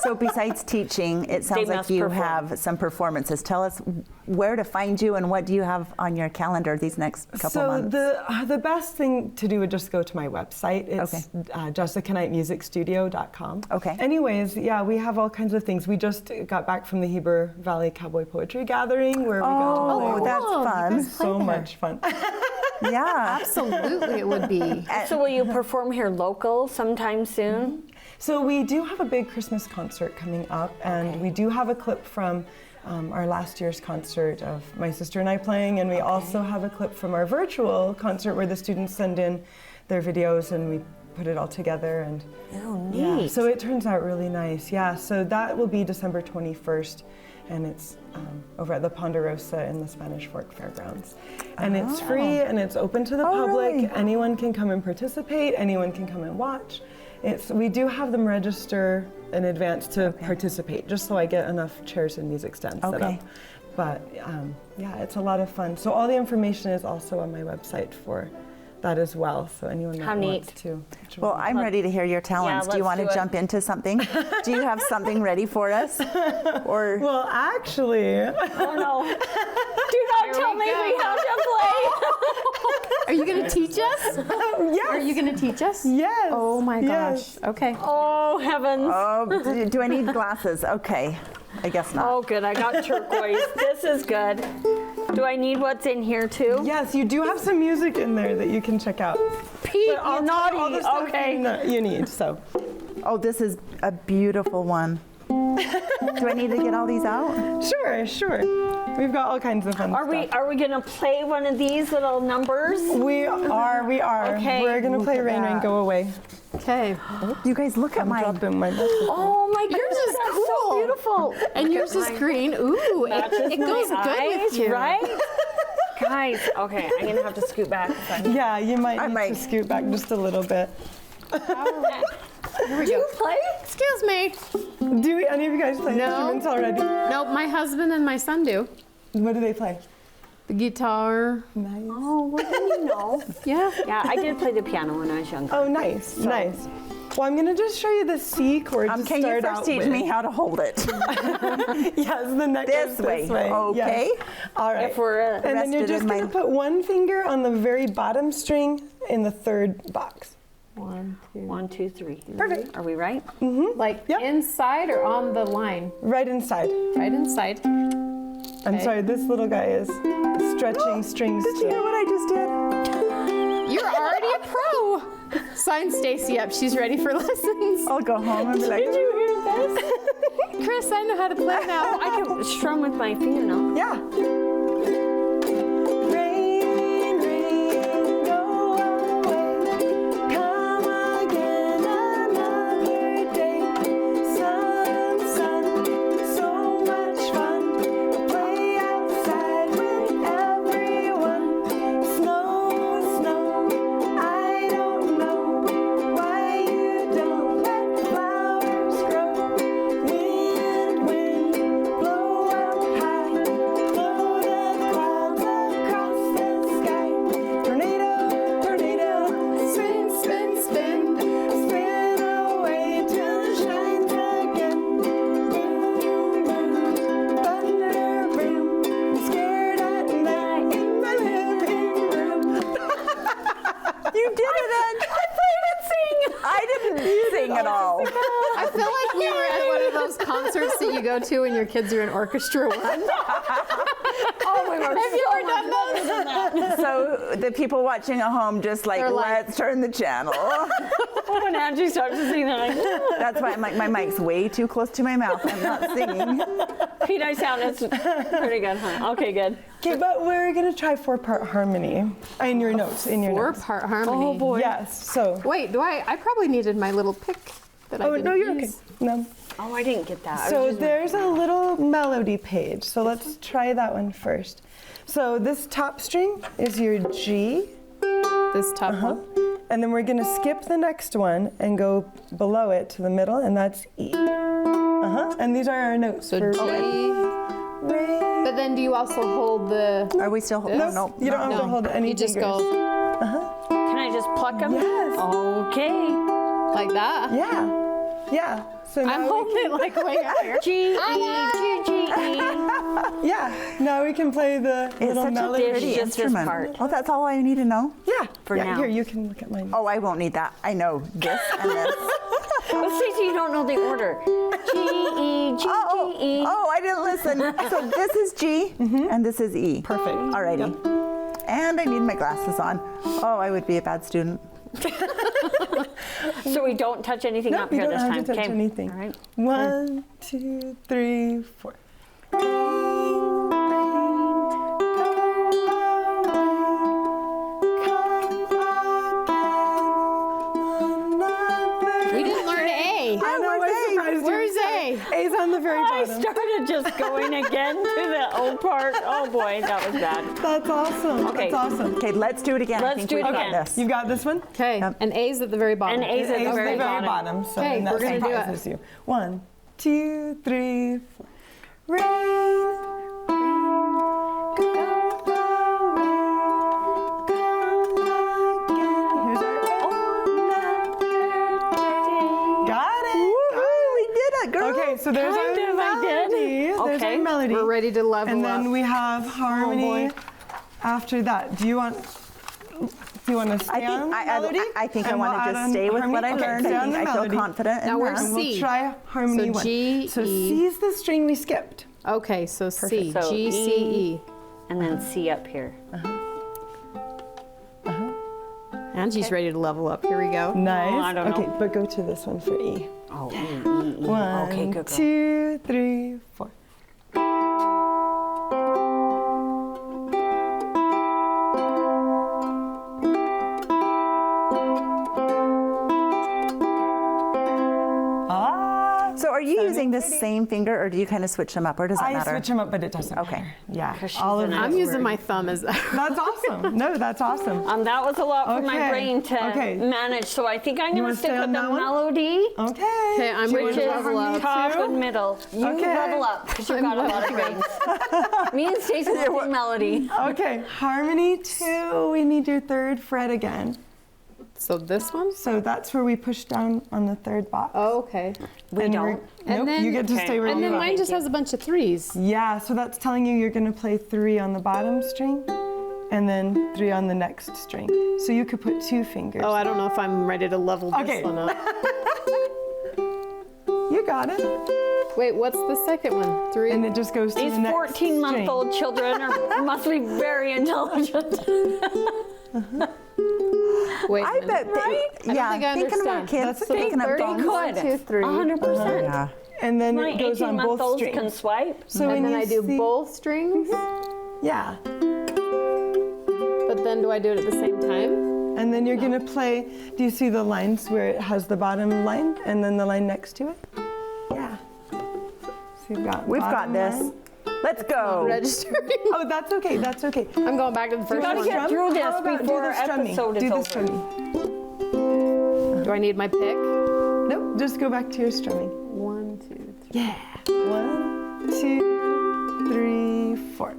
So besides teaching, it sounds like must you perform. have some performances. Tell us where to find you and what do you have on your calendar these next couple So months? the best thing to do would just go to my website. It's JessicaKnightMusicStudio.com. Okay. Anyways, yeah, we have all kinds of things. We just got back from the Heber Valley Cowboy Poetry Gathering where we got to Oh, play. that's fun. So much fun. Yeah. Absolutely, it would be. So will you perform here local sometime soon? So we do have a big Christmas concert coming up, and we do have a clip from our last year's concert of my sister and I playing, and we also have a clip from our virtual concert where the students send in their videos and we put it all together. And Oh, yeah, neat. so it turns out really nice. Yeah, so that will be December 21st, and it's over at the Ponderosa in the Spanish Fork Fairgrounds. And it's free and it's open to the public. really? Anyone can come and participate. Anyone can come and watch. We do have them register in advance to participate, just so I get enough chairs and music stands set Okay. up. But yeah, it's a lot of fun. So all the information is also on my website for that as well. So anyone that How wants neat. to. Well, I'm ready to hear your talents. Do you let's want to do it. jump into something? Do you have something ready for us? Or Well, actually, Oh no! Do not tell me we have to Are you going to teach us? yes. Are you going to teach us? Yes. Oh my yes. gosh. Okay. play. Oh heavens! oh, do I need glasses? Okay, I guess not. Oh good, I got turquoise. This is good. Do I need what's in here too? Yes, you do have some music in there that you can check out. Pete, But you naughty. all the stuff Okay. you need. So Oh, this is a beautiful one. Do I need to get all these out? sure. We've got all kinds of fun Are stuff. we gonna play one of these little numbers? We are. Okay. We're gonna play at Rain Rain that. Go Away. Okay. You guys look at mine. Dropping my Oh my goodness, is that's cool. so beautiful. And yours is green. Ooh, it goes good with you. right? Guys, okay, I'm gonna have to scoot back. Yeah, you might I need might. to scoot back just a little bit. Here we go. Play? Excuse me. Do any of you guys play No. instruments already? Nope, my husband and my son do. What do they play? The guitar. Nice. Oh, what do you know? Yeah. Yeah, I did play the piano when I was younger. Oh, nice, nice. Well, I'm gonna just show you the C chord to Can you start first out teach with. me how to hold it? Yes, the neck This goes way. this way. Okay. Yes. All right. If we're and then you're rested just in gonna my- put one finger on the very bottom string in the third box. 1, 2. 1, 2, 3. Perfect. Are we right? Like Yep. inside or on the line? Right inside. Right inside. I'm sorry, this little guy is stretching strings. Did you hear what I just did? You're already a pro. Sign Stacy up. She's ready for lessons. I'll go home and be like, Did you hear this? Chris, I know how to play now. I can strum with my fingernail. Yeah. Rain, rain, go away. Come again another day. Sun, sun, so much fun. Play outside with everyone. Snow, snow, I don't know why you don't let flowers grow. Wind, wind, blow up high. Blow the clouds across the sky. Tornado, tornado, spin, spin, spin. Spin away till it shines again. Boom, boom, thunder, boom. I'm scared at night in my living room. you did it, Ed. I didn't sing. I didn't sing at all. I feel like we were at one of those concerts that you go to when your kids are in orchestra one. Oh, we were Have you ever done those? So the people watching at home just like, They're like- let's turn the channel. when Angie starts to sing that. That's why my mic's way too close to my mouth. I'm not singing. Pete, I sound it's pretty good, huh? Okay, good. Okay, but we're gonna try 4-part harmony in your notes. In your notes. 4-part harmony. Oh boy. Yes. So. Wait, I probably needed my little pick that I Oh didn't no, you're okay. use. No. Oh, I didn't get that. I was So using my there's a little melody page. So let's try that one first. So this top string is your G, This top one. and then we're gonna skip the next one and go below it to the middle, and that's E. And these are our notes. So for G. Rain. But then do you also hold the? Are we still? This? No, You don't have to hold any You just fingers. go Can I just pluck them? Yes. Okay. like that. Yeah. Yeah. So now I'm we holding it like way up here. G, E, G, G, E. Yeah. Now we can play the It's little such a melody. There's pretty just this instrument. part. Oh, that's all I need to know. Yeah. For yeah. now. Here, you can look at mine. Oh, I won't need that. I know this and this. Well, Stacey, you don't know the order. G, E, G, Oh, G, E. oh, I didn't listen. So this is G and this is E. Perfect. Alrighty. And I need my glasses on. Oh, I would be a bad student. So we don't touch anything Nope, up you here don't this have time. to touch Okay. anything. All right. 1, 2, 3, 4. We didn't learn A. I know, I'm surprised. Where's A? A's on the very I bottom. started just going again to the old part. Oh boy, that was bad. That's awesome. Okay. That's awesome. Okay, let's do it again. I Let's think do we it got again. this. You got this one? Okay, and A's at the very bottom. And A's at A's the very bottom. So Okay, then that we're gonna do it. surprises you. 1, 2, 3, 4. Rain, go away, come again. Here's our Got it. Woohoo, we did it, girl. Okay, so there's Kind our of, I did. melody. There's Okay. our melody. We're ready to level And then up. we have harmony after that. Do you want to stay on melody? I think I And want we'll to add just on stay with harmony? what I Okay, learned. stay I on think the I feel melody. confident Now in we're that. And we'll C. try harmony So one. G, So E. C is the string we skipped. Okay, so C, So G, C, E. And then C up here. Angie's ready to level up. Here we go. Nice. I don't okay, know. but go to this one for E. Oh, E, E, E. 1, Okay, good girl. 2, 3, 4. the same finger, or do you kind of switch them up, or does it I matter? switch them up, but it doesn't Okay. matter. Yeah. 'Cause she's All of an them. I'm using my thumb as That's awesome. No, that's awesome. That was a lot for my Okay, brain to okay. manage, so I think I'm going wanna to stick stay with on the that one? melody, Okay. Okay, I'm which going to is level up. top too? and middle. You Okay. level up, because you've got a lot of brains. Me and Stacey will do melody. Okay. Harmony 2. We need your 3rd fret again. So this one? So that's where we push down on the 3rd box. Oh, okay. We And don't. we're- And Nope. then- You get to Okay. stay where And you then are. mine just has a bunch of 3s. Yeah. So that's telling you you're going to play 3 on the bottom string, and then 3 on the next string. So you could put 2 fingers. Oh, I don't know if I'm ready to level this Okay. one up. You got it. Wait, what's the second one? 3? And it just goes to These the next 14-month-old children must be very intelligent. Wait a I minute. bet, yeah, think I thinking about understand. kids, That's thinking of third phones. one. Could. 1, 2, 3. 100%. Yeah. And then My it goes on both 18-month-olds strings. can swipe. So when And then you I do see- both strings, Yeah. but then do I do it at the same time? And then you're gonna play. Do you see the lines where it has the bottom line and then the line next to it? Yeah. So you've got. We've got bottom this. line. Let's go. Registering. Oh, that's okay. That's okay. I'm going back to the first gotta one. get through this How about do before the strumming? episode is Do the over. strumming. Do I need my pick? Nope. Just go back to your strumming. 1, 2, 3. Yeah. 1, 2, 3, 4.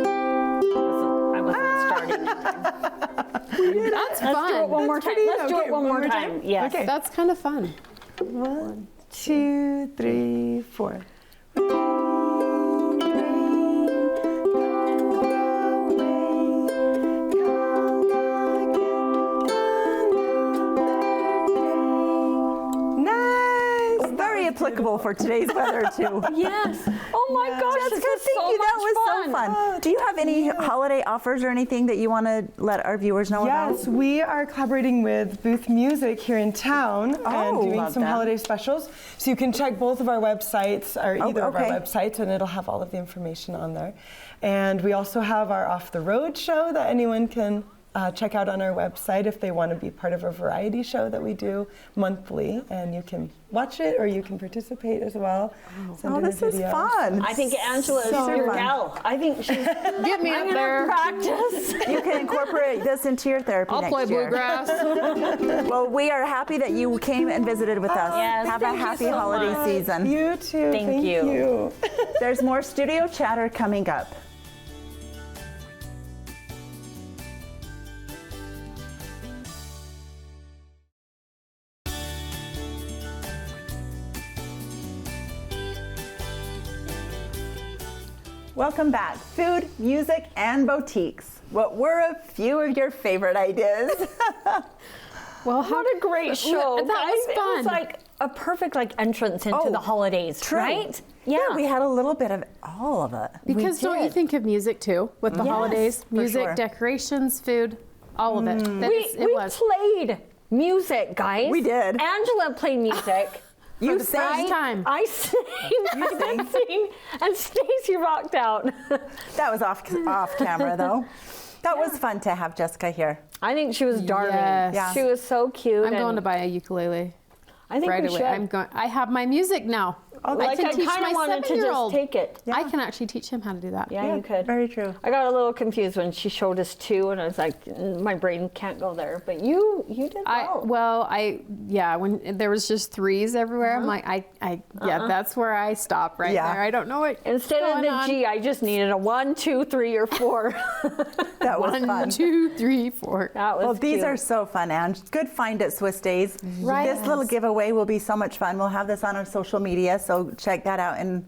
I wasn't starting. That's Let's do it fun. one more time. pretty- Let's do okay, it one more time. Yes. Okay. That's kind of fun. 1, 2, 3, 4. Nice. Very applicable for today's weather too. Yes. Oh my gosh, Jessica, this is thank so you. That much was so fun. Do you have any holiday offers or anything that you want to let our viewers know Yes, about? we are collaborating with Booth Music here in town and Oh, doing love some that. holiday specials. So you can check both of our websites, or Oh, either of our okay. websites, and it'll have all of the information on there. And we also have our Off the Road show that anyone can check out on our website if they want to be part of a variety show that we do monthly. And you can watch it or you can participate as well. Send Oh, in a this is video. fun. I think Angela is So your fun. gal. I think she's. Get me I'm up gonna there. practice. You can incorporate this into your therapy I'll next play year. bluegrass. Well, we are happy that you came and visited with us. Yes, Have a thank you happy so holiday much. season. You too. Thank you. you. There's more studio chatter coming up. Welcome back. Food, music, and boutiques. What were a few of your favorite ideas? Well, What a great show. That was guys. It was fun. like a perfect entrance into Oh, the holidays, True. right? Yeah, we had a little bit of all of it. Because don't you did. think of music too with the Yes, holidays? for Music, sure. decorations, food, all of it. That We, is- it we was. played music, guys. We did. Angela played music. You the sang. first time. I sang. I did sing, and Stacey rocked out. That was off camera though. That was fun to have Jessica here. I think she was darling. Yes. Yeah. She was so cute. I'm going and to buy a ukulele I think right we away. should. I'm going. I have my music now. Like, I teach kind my of wanted to just 7-year-old. take it. I can actually teach him how to do that. Yeah, you could. Very true. I got a little confused when she showed us two, and I was like, my brain can't go there. But you did well. When there was just 3s everywhere, I'm like, that's where I stop right Yeah. there. I don't know what. Instead of going the on. G, I just needed a 1, 2, 3, or 4. That was 1, fun. 2, 3, 4. That was Well, these cute. are so fun, Ange. Good find at Swiss Days. Right. This little giveaway will be so much fun. We'll have this on our social media, so check that out in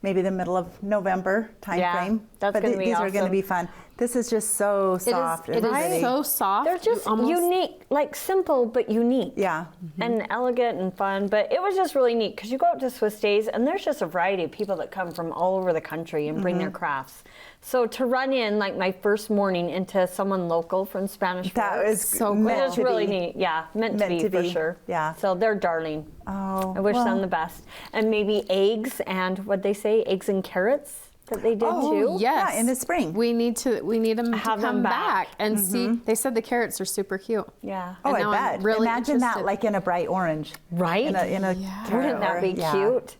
maybe the middle of November time Yeah, frame. that's but gonna be these are going to awesome. be fun. This is just so soft It and is pretty. so soft. They're just almost- unique, like simple but unique. Yeah. And elegant and fun, but it was just really neat because you go out to Swiss Days and there's just a variety of people that come from all over the country and bring their crafts. So to run in like my first morning into someone local from Spanish That Fork was So meant was to really be. neat. Yeah, meant to Meant be to for be. sure. Yeah. So they're darling. Oh, I wish well, them the best. And maybe eggs and what'd they say? Eggs and carrots? that they did too? Oh, yes. Yeah, in the spring. We need them to Have them come back. back and see. They said the carrots are super cute. Yeah. Oh, And I now I'm bet. really Imagine that interested. like in a bright orange. Right? In a carrot Wouldn't that or- be yeah. cute?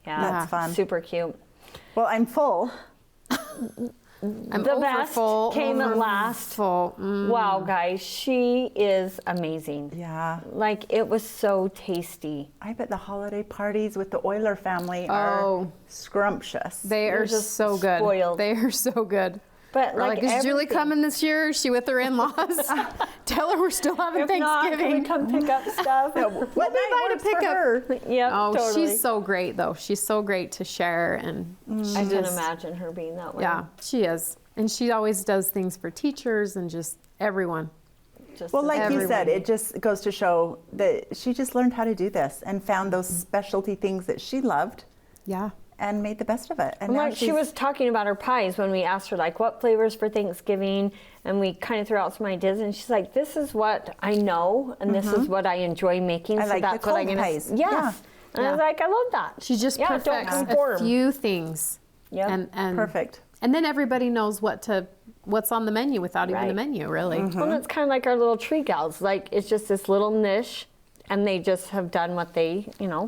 Yeah. That's fun. Super cute. Well, I'm full. I'm The best overfull, came at last. Full. Wow, guys, she is amazing. Yeah. Like, it was so tasty. I bet the holiday parties with the Euler family are Oh. scrumptious. They are just so good. spoiled. They are so good. But We're like, is Julie everything. coming this year? Is she with her in-laws? Tell her we're still having If not, can we Thanksgiving. come pick up stuff? What We'll be by to works pick for up. her? Yep, Oh, totally. she's so great though. She's so great to share, and I can imagine her being that way. yeah, she is. And she always does things for teachers and just everyone. Just Well, like you said, Everyone. it just goes to show that she just learned how to do this and found those specialty things that she loved Yeah. and made the best of it. And now like she she's- was talking about her pies when we asked her like what flavors for Thanksgiving, and we kind of threw out some ideas, and she's like, "This is what I know, and this is what I enjoy making." I so like the that's what I'm cold gonna. pies. Yes. Yeah. And I was like, I love that. She just don't perfects a conform. few things. Yep. And Perfect. And then everybody knows what's on the menu without even the Right. menu, really. Well, it's kind of like our little tree gals. Like, it's just this little niche, and they just have done what they, Yeah.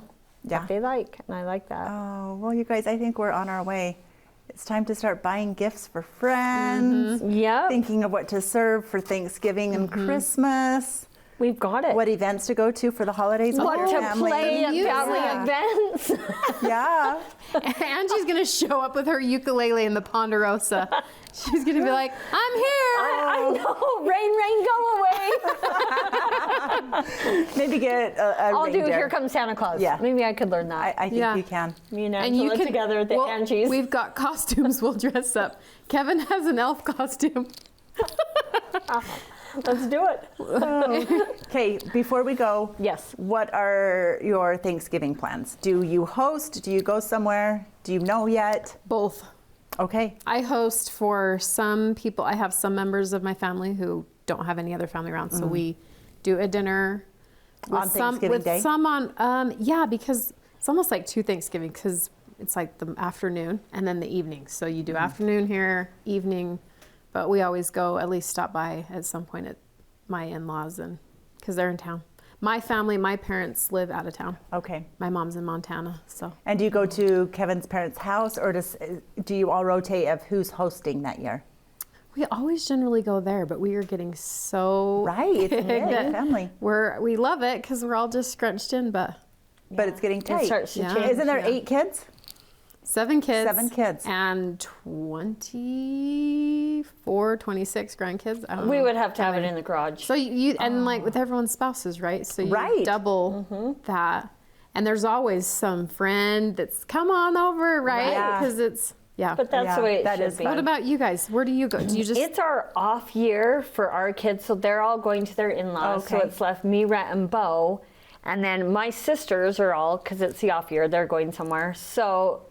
what they like, and I like that. Oh, well, you guys, I think we're on our way. It's time to start buying gifts for friends, Yep. thinking of what to serve for Thanksgiving and Christmas, We've got it. what events to go to for the holidays with What your to family. play at music. family events. Yeah. Angie going to show up with her ukulele in the Ponderosa. She's going to be like, I'm here. I know. Rain, rain, go away. Maybe get a I'll do reindeer. Here Comes Santa Claus. Yeah. Maybe I could learn that. I think Yeah. you can. Me and Angela together at the Angie's. We've got costumes. We'll dress up. Kevin has an elf costume. Let's do it. Okay, before we go, Yes. what are your Thanksgiving plans? Do you host? Do you go somewhere? Do you know yet? Both. Okay. I host for some people. I have some members of my family who don't have any other family around, so we do a dinner with On some Thanksgiving with Day? some on yeah, because it's almost like two Thanksgiving because it's like the afternoon and then the evening. So you do afternoon here, evening, but we always go at least stop by at some point at my in-laws and because they're in town. My family, my parents live out of town. Okay. My mom's in Montana, so. And do you go to Kevin's parents' house, or do you all rotate of who's hosting that year? We always generally go there, but we are getting so Right, it's a big big that family. we love it because we're all just scrunched in, but But it's getting tight. It starts to Yeah. change. Isn't there Yeah. 8 kids? 7 kids. 7 kids. And 24, 26 grandkids. I don't We know. would have to have it in the garage. So you and like with everyone's spouses, right? So you Right. double that. And there's always some friend that's come on over, right? Yeah. Because it's, yeah. But that's Yeah, the way it that should is be. fun. What about you guys? Where do you go? Do you just It's our off year for our kids, so they're all going to their in-laws. So Okay. it's left me, Rhett, and Bo. And then my sisters are all, because it's the off year, they're going somewhere. So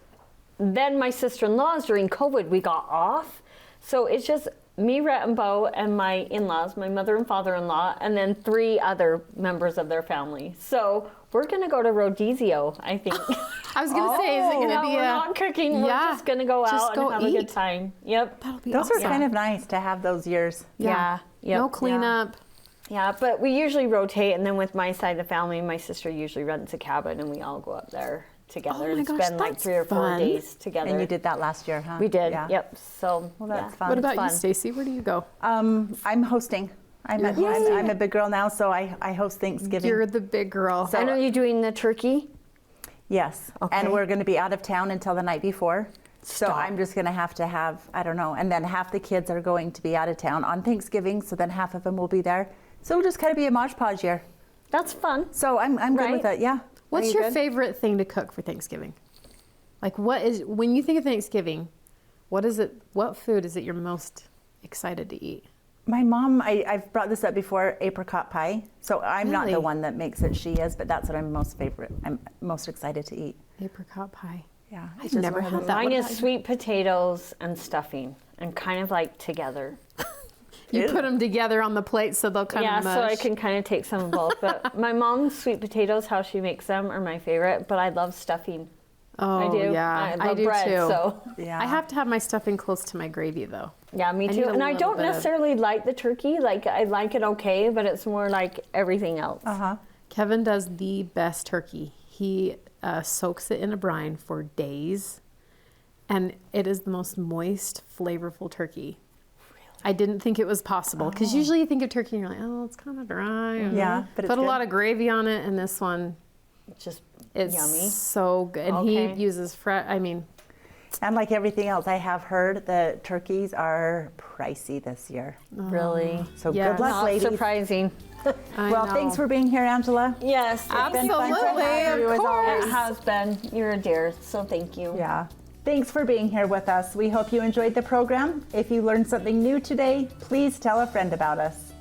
then my sister-in-laws, during COVID, we got off. So it's just me, Rhett, and Bo, and my in-laws, my mother and father-in-law, and then 3 other members of their family. So we're going to go to Rodizio, I think. I was gonna say, is it gonna No, be we're a not cooking. We're Yeah. just going to go Just out go and have a eat. good time. Yep. That'll be Those awesome. are kind of nice to have those years. Yeah. Yep. No cleanup. Yeah, but we usually rotate, and then with my side of the family, my sister usually rents a cabin, and we all go up there together Oh my and gosh, spend like that's 3 or 4 fun. days together. And you did that last year, huh? We did. Yeah. Yep. So Well, that's yeah. fun. What about fun. you, Stacy? Where do you go? I'm hosting. I'm a big girl now, so I host Thanksgiving. You're the big girl. I know you're doing the turkey. Yes. Okay. And we're going to be out of town until the night before. So Stop. I'm just going to have, I don't know. And then half the kids are going to be out of town on Thanksgiving, so then half of them will be there. So it'll just kind of be a Mod Podge year. That's fun. So I'm good with Right. it, yeah. What's Are you your good? favorite thing to cook for Thanksgiving? Like, what is when you think of Thanksgiving? What is it? What food is it you're most excited to eat? My mom, I've brought this up before, apricot pie. So I'm not the Really? one that makes it, she is, but that's what I'm most excited to eat. Apricot pie. Yeah. I've it's just never one of had those- that. Mine What is about you? sweet potatoes and stuffing, and kind of like together. You put them together on the plate so they'll kind Yeah, of mush. so I can kind of take some of both. But my mom's sweet potatoes, how she makes them, are my favorite. But I love stuffing. Oh, I do. yeah. I love do bread, too. so. Yeah. I have to have my stuffing close to my gravy, though. Yeah, me I too. need a And I little don't bit of- necessarily like the turkey. Like, I like it okay, but it's more like everything else. Uh-huh. Kevin does the best turkey. He soaks it in a brine for days, and it is the most moist, flavorful turkey. I didn't think it was possible because usually you think of turkey and you're like, oh, it's kind of dry. Yeah, but it's put a good. lot of gravy on it, and this one, Just it's yummy. so good. And Okay. he uses fresh. I mean, And like everything else, I have heard that turkeys are pricey this year. Really. So Yes. good luck, Not ladies. surprising. I Well, know. thanks for being here, Angela. Yes. It's been fun to Absolutely, have you of as always. It has been. You're a dear, so thank you. Yeah. Thanks for being here with us. We hope you enjoyed the program. If you learned something new today, please tell a friend about us.